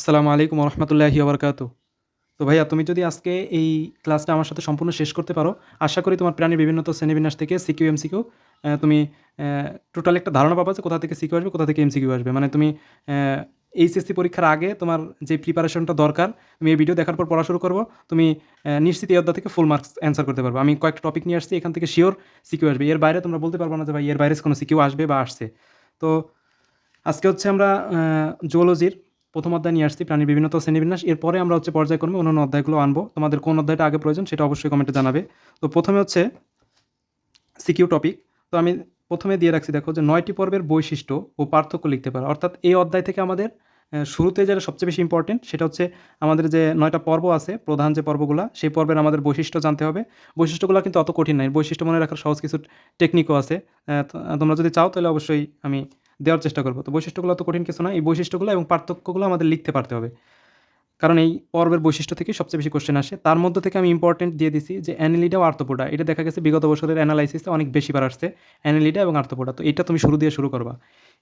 আসসালামু আলাইকুম ওরহমতুল্লাহি ওবরকাতু। তো ভাইয়া তুমি যদি আজকে এই ক্লাসটা আমার সাথে সম্পূর্ণ শেষ করতে পারো, আশা করি তোমার প্রাণীর বিভিন্ন শ্রেণীবিন্যাস থেকে সিকিউ, এমসিকিউ তুমি টোটাল একটা ধারণা পাবা যে কোথা থেকে সিকিউ আসবে, কোথা থেকে এমসিকিউ আসবে। মানে তুমি এইচএসসি পরীক্ষার আগে তোমার যে প্রিপারেশনটা দরকার, তুমি এই ভিডিও দেখার পর পড়া শুরু করবো, তুমি নিশ্চিত এই অধ্যায় থেকে ফুল মার্কস অ্যান্সার করতে পারবে। আমি কয়েকটা টপিক নিয়ে আসছি, এখান থেকে শিওর সিকিউ আসবে। এর বাইরে তোমরা বলতে পারবো না যে ভাই এর বাইরে কোনো সিকিউ আসবে বা আসছে। তো আজকে হচ্ছে আমরা জুওলজির প্রথম অধ্যায় নিয়ে আসছি, প্রাণীর বিভিন্ন শ্রেণীবিন্যাস। এরপরে আমরা হচ্ছে পর্যায়ক্রমে অন্যান্য অধ্যায়গুলো আনবো। তোমাদের কোন অধ্যায়টা আগে প্রয়োজন সেটা অবশ্যই কমেন্টে জানাবে। তো প্রথমে হচ্ছে সিকিউ টপিক। তো আমি প্রথমে দিয়ে রাখছি, দেখো যে 9টি পর্বের বৈশিষ্ট্য ও পার্থক্য লিখতে পারো। অর্থাৎ এই অধ্যায় থেকে আমাদের শুরুতে যেটা সবচেয়ে বেশি ইম্পর্টেন্ট সেটা হচ্ছে আমাদের যে 9টা পর্ব আছে, প্রধান যে পর্বগুলো, সেই পর্বের আমাদের বৈশিষ্ট্য জানতে হবে। বৈশিষ্ট্যগুলো কিন্তু অত কঠিন নয়, বৈশিষ্ট্য মনে রাখার সহজ কিছু টেকনিকও আছে। তোমরা যদি চাও তাহলে অবশ্যই আমি দেওয়ার চেষ্টা করবো। তো বৈশিষ্ট্যগুলো তো কঠিন কিছু না, এই বৈশিষ্ট্যগুলো এবং পার্থক্যগুলো আমাদের লিখতে পারতে হবে, কারণ এই পর্বের বৈশিষ্ট্য থেকেই সবচেয়ে বেশি কোশ্চেন আসে। তার মধ্যে থেকে আমি ইম্পর্টেন্ট দিয়ে দিছি যে অ্যানিলিডা ও আর্থ্রোপোডা। এটা দেখা গেছে বিগত বছরের অ্যানালাইসিসে অনেক বেশিবার আসছে, অ্যানিলিডা এবং আর্থ্রোপোডা। তো এটা তুমি শুরু দিয়ে শুরু করবা।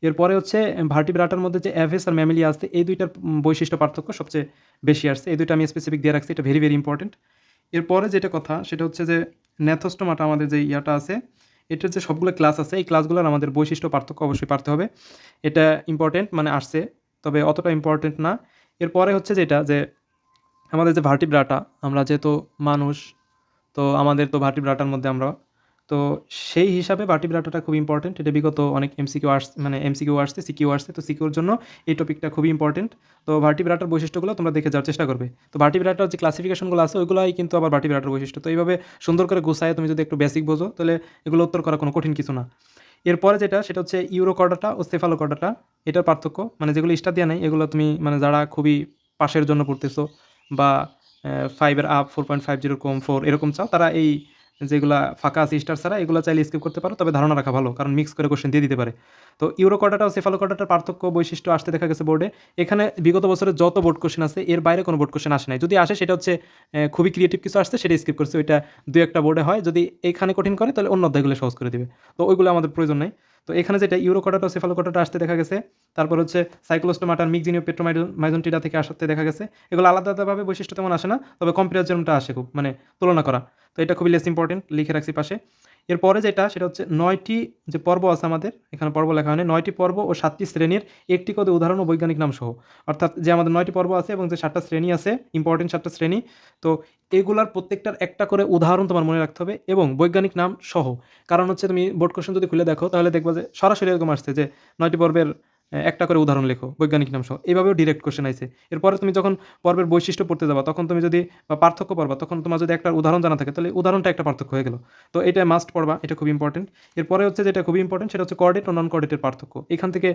এরপরে হচ্ছে ভার্টিব্রাটার মধ্যে যে অ্যাভেস আর ম্যামিলিয়া আছে, এই দুইটার বৈশিষ্ট্য পার্থক্য সবচেয়ে বেশি আসছে। এই দুইটা আমি স্পেসিফিক দিয়ে রাখছি, এটা ভেরি ভেরি ইম্পর্টেন্ট। এরপরে যেটা কথা সেটা হচ্ছে যে ন্যাথোস্টোমাটা আমাদের যে ইয়াটা আছে, এটার যে সবগুলো ক্লাস আছে, এই ক্লাসগুলোর আমাদের বৈশিষ্ট্য পার্থক্য অবশ্যই পারতে হবে। এটা ইম্পর্টেন্ট, মানে আসছে, তবে অতটা ইম্পর্টেন্ট না। এরপরে হচ্ছে যেটা যে আমাদের যে ভার্টিব্রাটা, আমরা যেহেতু মানুষ, তো আমাদের তো ভার্টিব্রাটার মধ্যে আমরা, তো সেই হিসাবে ভার্টিব্রাটাটা খুব ইম্পর্টেন্ট। এটা বিগত অনেক এমসিকিউ আসছে, মানে এমসিকিউ আসছে, সিকিউ আসছে। তো সিকিউর জন্য এই টপিকটা খুবই ইম্পর্টেন্ট। তো ভার্টিব্রাটার বৈশিষ্ট্যগুলো তোমরা দেখে যাওয়ার চেষ্টা করবে। তো ভার্টিব্রাটার যে ক্লাসিফিকেশনগুলো আছে ওইগুলোই কিন্তু আবার ভার্টিব্রাটার বৈশিষ্ট্য। তো এইভাবে সুন্দর করে গুছায় তুমি যদি একটু বেসিক বোঝো তাহলে এগুলো উত্তর করা কোনো কঠিন কিছু না। এরপরে যেটা সেটা হচ্ছে ইউরোকর্ডাটা ও সেফালোকর্ডাটা, এটার পার্থক্য, মানে যেগুলো স্টার দেওয়া নেই এগুলো তুমি, মানে যারা খুবই পাশের জন্য পড়তেছো বা 5 এর আপ, 4.50 কম 4 এরকম চাও, তারা এই যেগুলা ফাঁকা আছে স্টার ছাড়া এগুলো চাইলে স্কিপ করতে পারো, তবে ধারণা রাখা ভালো, কারণ মিক্স করে কোশ্চেন দিয়ে দিতে পারে। তো ইউরোকর্ডাটা ও সেফালোকর্ডাটার পার্থক্য বৈশিষ্ট্য আসতে দেখা গেছে বোর্ডে। এখানে বিগত বছরের যত বোর্ড কোশ্চেন আছে এর বাইরে কোনো বোর্ড কোশ্চেন আসে নাই। যদি আসে সেটা হচ্ছে খুবই ক্রিয়েটিভ কিছু আসছে, সেটা স্কিপ করছে, ওইটা দুই একটা বোর্ডে হয়। যদি এইখানে কঠিন করে তাহলে অন্য অধ্যায়গুলো সহজ করে দিবে। তো ওইগুলো আমাদের প্রয়োজন নেই। তো এখানে যেটা ইউরোকর্ডাটা ও সেফালোকর্ডাটা আসতে দেখা গেছে, তারপর হচ্ছে সাইক্লোস্টোমাটার মিক্সিনিও পেট্রোমাইজনটিডা থেকে আসতে দেখা গেছে। এগুলো আলাদা আলাদাভাবে বৈশিষ্ট্য তেমন আসে না, তবে কম্পারিজনটা আসে খুব, মানে তুলনা করা। তো এটা খুবই লেস ইম্পর্টেন্ট, লিখে রাখছি পাশে। এরপরে যেটা সেটা হচ্ছে 9টি যে পর্ব আছে আমাদের, এখানে পর্ব লেখা হয়নি, 9টি পর্ব ও 7টি শ্রেণীর একটি করে উদাহরণ ও বৈজ্ঞানিক নাম সহ। অর্থাৎ যে আমাদের 9টি পর্ব আছে এবং যে 7টা শ্রেণী আছে, ইম্পর্টেন্ট 7টা শ্রেণী, তো এগুলার প্রত্যেকটার একটা করে উদাহরণ তোমার মনে রাখতে হবে এবং বৈজ্ঞানিক নাম সহ। কারণ হচ্ছে তুমি বোর্ড কোশ্চেন যদি খুলে দেখো তাহলে দেখবা যে সরাসরি এরকম আসছে যে 9টি পর্বের একটা করে উদাহরণ লেখো বৈজ্ঞানিক নাম সহ, এভাবেও ডিরেক্ট কোশ্চেন আইছে। এরপরে তুমি যখন পর্বের বৈশিষ্ট্য পড়তে যাবা তখন তুমি যদি, বা পার্থক্য পড়বা, তখন তোমার যদি একটা উদাহরণ জানা থাকে তাহলে উদাহরণটা একটা পার্থক্য হয়ে গেল। তো এটা মাস্ট পড়বা, এটা খুব ইম্পর্টেন্ট। এরপরে হচ্ছে যেটা খুবই ইম্পর্টেন্ট সেটা হচ্ছে কর্ডেট ও নন কর্ডেটের পার্থক্য। এখান থেকে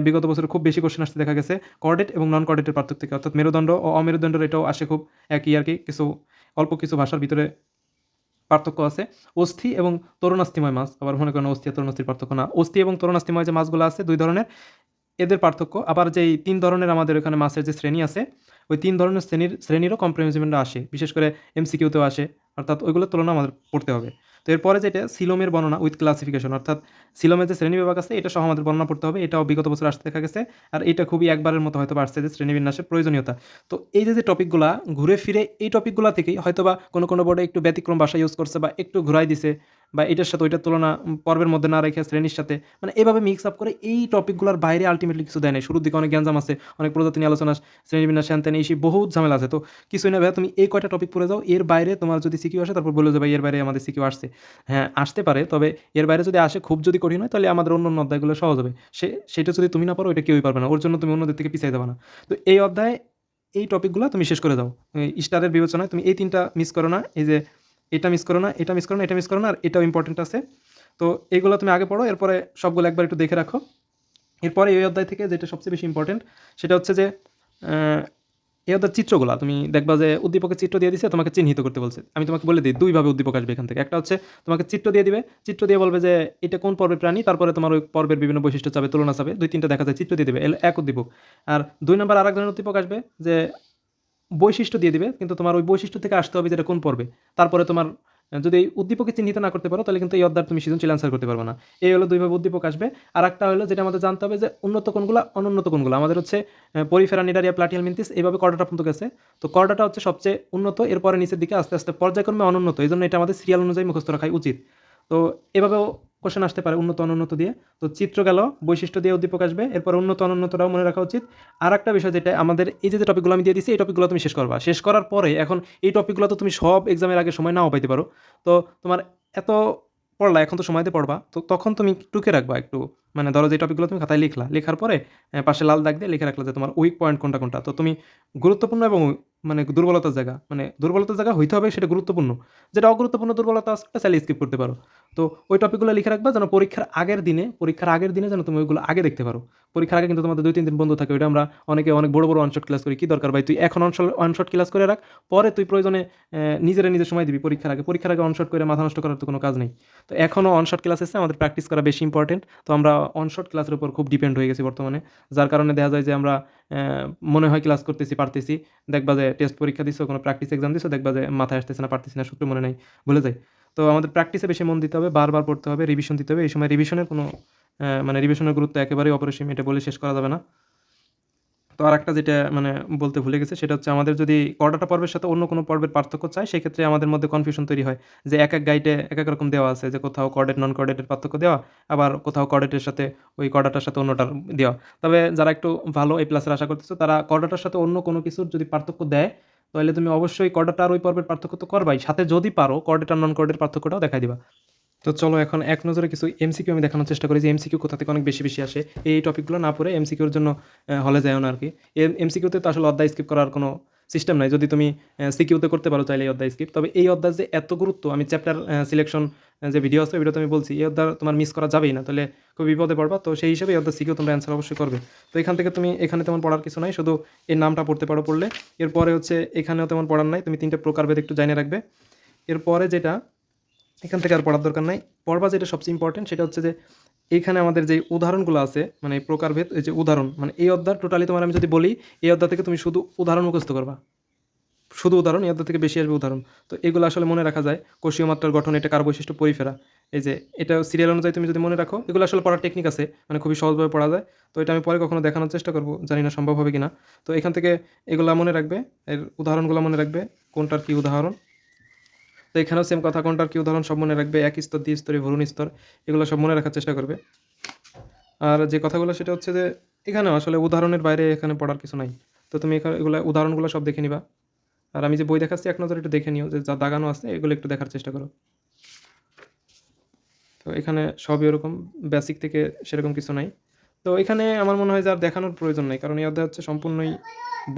বিগত বছরে খুব বেশি কোশ্চেন আসতে দেখা গেছে কর্ডেট এবং নন কর্ডেটের পার্থক্য থেকে, অর্থাৎ মেরুদণ্ড ও অমেরুদণ্ডের এটাও আসে খুব একই আর কি, কিছু অল্প কিছু ভাষার ভিতরে পার্থক্য আছে। অস্থি এবং তরুণাস্থিময় মাছ, আবার মনে করেন অস্থি আর তরুণাস্থির পার্থক্য না, অস্থি এবং তরুণাস্থিময় যে মাছগুলো আছে দুই ধরনের, এদের পার্থক্য। আবার যেই 3 ধরনের আমাদের এখানে মাছের যে শ্রেণী আছে, ওই 3 ধরনের শ্রেণীরও কম্প্রিহেনশনটা আসে, বিশেষ করে এমসিকিউতেও আসে, অর্থাৎ ওইগুলোর তুলনা আমাদের পড়তে হবে। তো এরপরে যেটা সিলোমের বর্ণনা উইথ ক্লাসিফিকেশন, অর্থাৎ সিলোমের যে শ্রেণী বিভাগ আছে এটা সহ আমাদের বর্ণনা পড়তে হবে। এটাও বিগত বছর আসতে দেখা গেছে, আর এটা খুবই একবারের মতো হয়তো আসছে যে শ্রেণীবিন্যাসের প্রয়োজনীয়তা। তো এই যে টপিকগুলা ঘুরে ফিরে এই টপিকগুলা থেকেই হয়তোবা কোনো বোর্ডে একটু ব্যতিক্রম ভাষা ইউজ করছে বা একটু ঘুরাই দিছে, বা এটার সাথে ওইটার তুলনা পর্বের মধ্যে না রেখে শ্রেণীর সাথে, মানে এভাবে মিক্স আপ করে এই টপিকগুলোর বাইরে আলটিমেটলি কিছু দেয় নাই। শুরুর দিকে অনেক গ্যাঞ্জাম আছে, অনেক প্রজাতি নিয়ে আলোচনা, শ্রেণীবিন্যাস হ্যান ত্যান, এই সেই বহুত ঝামেলা আছে। তো কিছুই না ভাই, তুমি এই কয়টা টপিক পড়ে যাও, এর বাইরে তোমার যদি সিকিউ আসে তারপর বলে যে ভাই এর বাইরে আমাদের সিকিউ আসছে। হ্যাঁ আসতে পারে, তবে এর বাইরে যদি আসে, খুব যদি কঠিন হয় তাহলে আমাদের অন্য অন্য অধ্যায়গুলো সহজ হবে। সেটা যদি তুমি না পারো এটা কেউই পারবে না, ওর জন্য তুমি অন্যদের থেকে পিছিয়ে যাবে না। তো এই অধ্যায় এই টপিকগুলো তুমি শেষ করে দাও। স্টারের বিবেচনায় তুমি এই 3টা মিস করো না, এই যে এটা মিস করো না, এটা মিস করো না, এটা মিস করো না, আর এটাও ইম্পর্টেন্ট আছে। তো এইগুলো তুমি আগে পড়ো, এরপরে সবগুলো একবার একটু দেখে রাখো। এরপরে এই অধ্যায় থেকে যেটা সবচেয়ে বেশি ইম্পর্টেন্ট সেটা হচ্ছে যে এই অধ্যায়ের চিত্রগুলো তুমি দেখবা যে উদ্দীপকের চিত্র দিয়ে দিছে, তোমাকে চিহ্নিত করতে বলছে। আমি তোমাকে বলে দিই দুইভাবে উদ্দীপক আসবে এখান থেকে। একটা হচ্ছে তোমাকে চিত্র দিয়ে দিবে, চিত্র দিয়ে বলবে যে এটা কোন পর্বের প্রাণী, তারপরে তোমার ওই পর্বের বিভিন্ন বৈশিষ্ট্য চাবে, তুলনা চাবে, 2-3টা দেখা যায় চিত্র দিয়ে দিবে, এক উদ্দীপক। আর 2 নম্বর আরেক ধরনের উদ্দীপক আসবে যে বৈশিষ্ট্য দিয়ে দিবে, কিন্তু তোমার ওই বৈশিষ্ট্য থেকে আসতে হবে যেটা কোন পর্বে, তারপরে তোমার যদি এই উদ্দীপকে চিহ্নিত না করতে পারো তাহলে কিন্তু এই অধ্যায় তুমি সৃজনশীল অ্যান্সার করতে পারবে না। এই হলো দুইভাবে উদ্দীপক আসবে। আর একটা হলো যেটা আমাদের জানতে হবে যে উন্নত কোনগুলা অনুন্নত কোনগুলা। আমাদের হচ্ছে পরিফেরা, নিডারিয়া, প্লাটিয়াল মিন্থিস এইভাবে কর্ডাটা পর্যন্ত গেছে। তো কর্ডাটা হচ্ছে সবচেয়ে উন্নত, এরপরে নিচের দিকে আস্তে আস্তে পর্যায়ক্রমে অনুন্নত। এই জন্য এটা আমাদের সিরিয়াল অনুযায়ী মুখস্থ রাখাই উচিত। তো এভাবেও কোশ্চেন আসতে পারে উন্নত অনুন্নত দিয়ে। তো চিত্র গেল, বৈশিষ্ট্য দিয়ে উদ্দীপক আসবে, এরপর উন্নত অনুন্নতটাও মনে রাখা উচিত। আর একটা বিষয় যেটা আমাদের এই যে টপিকগুলো আমি দিয়ে দিচ্ছি, এই টপিকগুলো তুমি শেষ করবা। শেষ করার পরে এখন এই টপিকগুলো তো তুমি সব এক্সামের আগে সময় নাও পাইতে পারো। তো তোমার এত পড়লা, এখন তো সময়তে পড়বা, তো তখন তুমি টুকে রাখবা একটু। মানে ধরো যে টপিকগুলো তুমি খাতায় লিখলা, লেখার পরে পাশে লাল দাগ দিয়ে লিখে রাখলা যে তোমার উইক পয়েন্ট কোনটা কোনটা। তো তুমি গুরুত্বপূর্ণ এবং মানে দুর্বলতার জায়গা, মানে দুর্বলতার জায়গা হইতে হবে সেটা গুরুত্বপূর্ণ, যেটা অগুরুত্বপূর্ণ দুর্বলতা আছে ওটা চাইলে স্কিপ করতে পারো। তো ওই টপিকগুলো লিখে রাখবা যেন পরীক্ষার আগের দিনে যেন তুমি ওইগুলো আগে দেখতে পারো। পরীক্ষার আগে কিন্তু তোমাদের 2-3 দিন বন্ধ থাকে, ওইটা আমরা অনেকে অনেক বড় বড় অনশট ক্লাস করি। কি দরকার ভাই, তুই এখন অনশট ক্লাস করে রাখ, পরে তুই প্রয়োজনে নিজের সময় দিবি পরীক্ষার আগে অনশট করে মাথা নষ্ট করার তো কোনো কাজ নেই। তো এখনও অনশট ক্লাস এসে আমাদের প্র্যাকটিস করা বেশি ইম্পর্টেন্ট। তো আমরা অনশট ক্লাসের উপর খুব ডিপেন্ড হয়ে গেছি বর্তমানে, যার কারণে দেখা যায় যে আমরা মনে হয় ক্লাস করতেছি, পারতেছি, দেখবা যে টেস্ট পরীক্ষা দিছো, কোনো প্র্যাকটিস এক্সাম দিছো, দেখবা যে মাথায় আসতেছে না, পারতেছি না, সূত্র মনে নাই, ভুলে যাই। তো আমাদের প্র্যাকটিসে বেশি মন দিতে হবে, বারবার পড়তে হবে, রিভিশন দিতে হবে। এই সময় রিভিশনের কোনো মানে রিভিশনের গুরুত্ব একেবারেই অপরিসীম, এটা বলে শেষ করা যাবে না। তো আরেকটা যেটা মানে বলতে ভুলে গেছি, সেটা হচ্ছে আমাদের যদি কর্ডাটা পর্বের সাথে অন্য কোনো পর্বের পার্থক্য চাই, সেক্ষেত্রে আমাদের মধ্যে কনফিউশন তৈরি হয় যে এক গাইডে এক এক রকম দেওয়া আছে, যে কোথাও কর্ডেট নন কর্ডেটের পার্থক্য দেওয়া, আবার কোথাও কর্ডেটের সাথে ওই কর্ডাটার সাথে অন্যটার দেওয়া। তবে যারা একটু ভালো এই প্লাসের আশা করতেছো, তারা কর্ডাটার সাথে অন্য কোনো কিছুর যদি পার্থক্য দেয়, তাহলে তুমি অবশ্যই কর্ডাটা আর ওই পর্বের পার্থক্য তো করবাই, সাথে যদি পারো কর্ডেট আর নন কর্ডেটের পার্থক্যটাও দেখাই দিবা। তো চলো এখন এক নজরে কিছু এমসিকিউ আমি দেখানোর চেষ্টা করি যে এমসিকিউ কোথা থেকে অনেক বেশি বেশি আসে। এই টপিকগুলো না পড়ে এমসিকিউর জন্য হলে যাও না আর কি। এমসিকিউতে তো আসলে অধ্যায় স্কিপ করার কোনো সিস্টেম নাই, যদি তুমি সিকিউতে করতে পারো চাইলে এই অধ্যায় স্কিপ। তবে এই অধ্যায় যে এত গুরুত্ব, আমি চ্যাপ্টার সিলেকশন যে ভিডিও আছে ভিডিওতে আমি বলছি, এই অধ্যায় তোমার মিস করা যাবেই না, তাহলে খুব বিপদে পড়বা। তো সেই হিসেবে এই অধ্যায় সিকিউ তোমরা অ্যান্সার অবশ্যই করবে। তো এখান থেকে তুমি এখানে তেমন পড়ার কিছু নাই, শুধু এর নামটা পড়তে পারো পড়লে। এরপরে হচ্ছে এখানেও তেমন পড়ার নাই, তুমি 3টে প্রকারভেদ একটু জানিয়ে রাখবে। এরপরে যেটা এখান থেকে আর পড়ার দরকার নাই, পড়বা যেটা সবচেয়ে ইম্পর্টেন্ট সেটা হচ্ছে যে এইখানে আমাদের যে উদাহরণগুলো আছে, মানে প্রকারভেদ, এই যে উদাহরণ, মানে এই অধ্যায় টোটালি তোমার আমি যদি বলি, এই অধ্যায় থেকে তুমি শুধু উদাহরণ মুখস্থ করবা, শুধু উদাহরণ, এই অধ্যায় থেকে বেশি আসবে উদাহরণ। তো এগুলো আসলে মনে রাখা যায়। কোষীয় মাত্রার গঠন, এটা কার বৈশিষ্ট্য, পরিফেরা, এই যে এটা সিরিয়াল অনুযায়ী তুমি যদি মনে রাখো, এগুলো আসলে পড়ার টেকনিক আছে, মানে খুবই সহজভাবে পড়া যায়। তো এটা আমি পরে কখনো দেখানোর চেষ্টা করবো, জানি না সম্ভব হবে কিনা। তো এখান থেকে এগুলো মনে রাখবে, এর উদাহরণগুলো মনে রাখবে, কোনটার কী উদাহরণ। তো এখানেও সেম কথা, কোনটার কী উদাহরণ সব মনে রাখবে, এক স্তর, দ্বিস্তরী, ভ্রূণ স্তর, এগুলো সব মনে রাখার চেষ্টা করবে। আর যে কথাগুলো সেটা হচ্ছে যে এখানেও আসলে উদাহরণের বাইরে এখানে পড়ার কিছু নাই। তো তুমি এখানে এগুলো উদাহরণগুলো সব দেখে নিবা। আর আমি যে বই দেখাচ্ছি এক নজরে একটু দেখে নিও, যে যা দাগানো আছে এগুলো একটু দেখার চেষ্টা করো। তো এখানে সবই ওরকম, বেসিক থেকে সেরকম কিছু নাই। তো এখানে আমার মনে হয় যে আর দেখানোর প্রয়োজন নাই, কারণ এই অধ্যায় হচ্ছে সম্পূর্ণই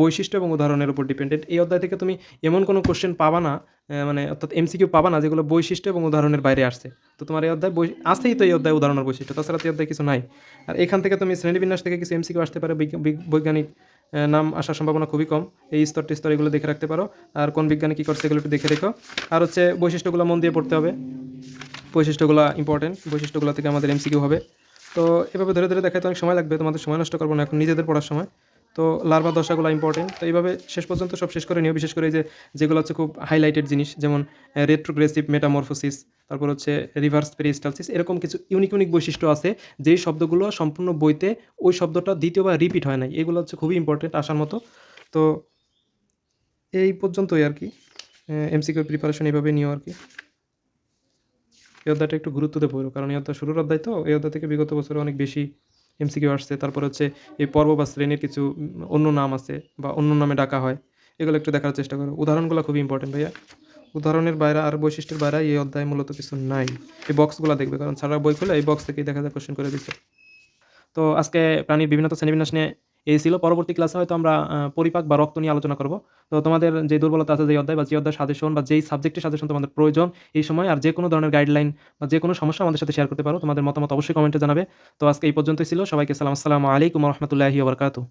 বৈশিষ্ট্য এবং উদাহরণের উপর ডিপেন্ডেন্ট। এই অধ্যায় থেকে তুমি এমন কোনো কোশ্চেন পাবা না, মানে অর্থাৎ এমসিকিউ পাবা না যেগুলো বৈশিষ্ট্য এবং উদাহরণের বাইরে আসছে। তো তোমার এই অধ্যায় আসেই তো এই অধ্যায় উদাহরণের বৈশিষ্ট্য, তাছাড়া তো এই অধ্যায় কিছু নাই। আর এখান থেকে তুমি শ্রেণীবিন্যাস থেকে কিছু এমসিকিউ আসতে পারে, বৈজ্ঞানিক নাম আসার সম্ভাবনা খুবই কম। এই স্তর টিস্তর এগুলো দেখে রাখতে পারো, আর কোন বিজ্ঞানী কী করছে এগুলো একটু দেখে রেখো। আর হচ্ছে বৈশিষ্ট্যগুলো মন দিয়ে পড়তে হবে, বৈশিষ্ট্যগুলো ইম্পর্টেন্ট, বৈশিষ্ট্যগুলো থেকে আমাদের এমসিকিউ হবে। তো এভাবে ধরে ধরে দেখাতে অনেক সময় লাগবে, তোমাদের সময় নষ্ট করবো না এখন নিজেদের পড়ার সময়। তো লার্ভা দশাগুলো ইম্পর্টেন্ট, তো এইভাবে শেষ পর্যন্ত সব শেষ করে নিও। বিশেষ করে এই যে যেগুলো হচ্ছে খুব হাইলাইটেড জিনিস, যেমন রেট্রোগ্রেসিভ মেটামরফোসিস, তারপর হচ্ছে রিভার্স পেরিস্টালসিস, এরকম কিছু ইউনিক ইউনিক বৈশিষ্ট্য আছে যেই শব্দগুলো সম্পূর্ণ বইতে ওই শব্দটা দ্বিতীয়বার রিপিট হয় নাই, এগুলো হচ্ছে খুবই ইম্পর্টেন্ট আসার মতো। তো এই পর্যন্তই আর কি, এমসিকিউ প্রিপারেশন এইভাবে নিও আর কি। এই অধ্যায়টা একটু গুরুত্ব দিয়ে পড়ো, কারণ এই অধ্যায় শুরুর অধ্যায়, তো এই অধ্যায় থেকে বিগত বছরে অনেক বেশি এমসিকিউ আসছে। তারপর হচ্ছে এই পর্ব বা শ্রেণীর কিছু অন্য নাম আছে বা অন্য নামে ডাকা হয়, এগুলো একটু দেখার চেষ্টা করো। উদাহরণগুলো খুবই ইম্পর্টেন্ট ভাইয়া, উদাহরণের বাইরে আর বৈশিষ্ট্যের বাইরে এই অধ্যায় মূলত কিছু নাই। এই বক্সগুলো দেখবে, কারণ সারা বই খুলে এই বক্স থেকেই দেখা যায় কোশ্চেন করে দিচ্ছে। তো আজকে প্রাণীর বিভিন্নতা শ্রেণীবিন্যাস নিয়ে এই ছিল। পরবর্তী ক্লাসে হয়তো আমরা পরিপাক বা রক্ত নিয়ে আলোচনা করব। তো তোমাদের যে দুর্বলতা আছে, যে অধ্যায় বা যে অধ্যায় সাজেশন বা যেই সাবজেক্টের সাজেশন তোমাদের প্রয়োজন এই সময়, আর যে কোনো ধরনের গাইডলাইন বা যে কোনো সমস্যা আমাদের সাথে শেয়ার করতে পারো। তোমাদের মতামত অবশ্যই কমেন্টে জানাবে। তো আজকে এই পর্যন্তই ছিল। সবাইকে সালাম, আসসালামু আলাইকুম ওয়া রাহমাতুল্লাহি ওয়া বারাকাতুহু।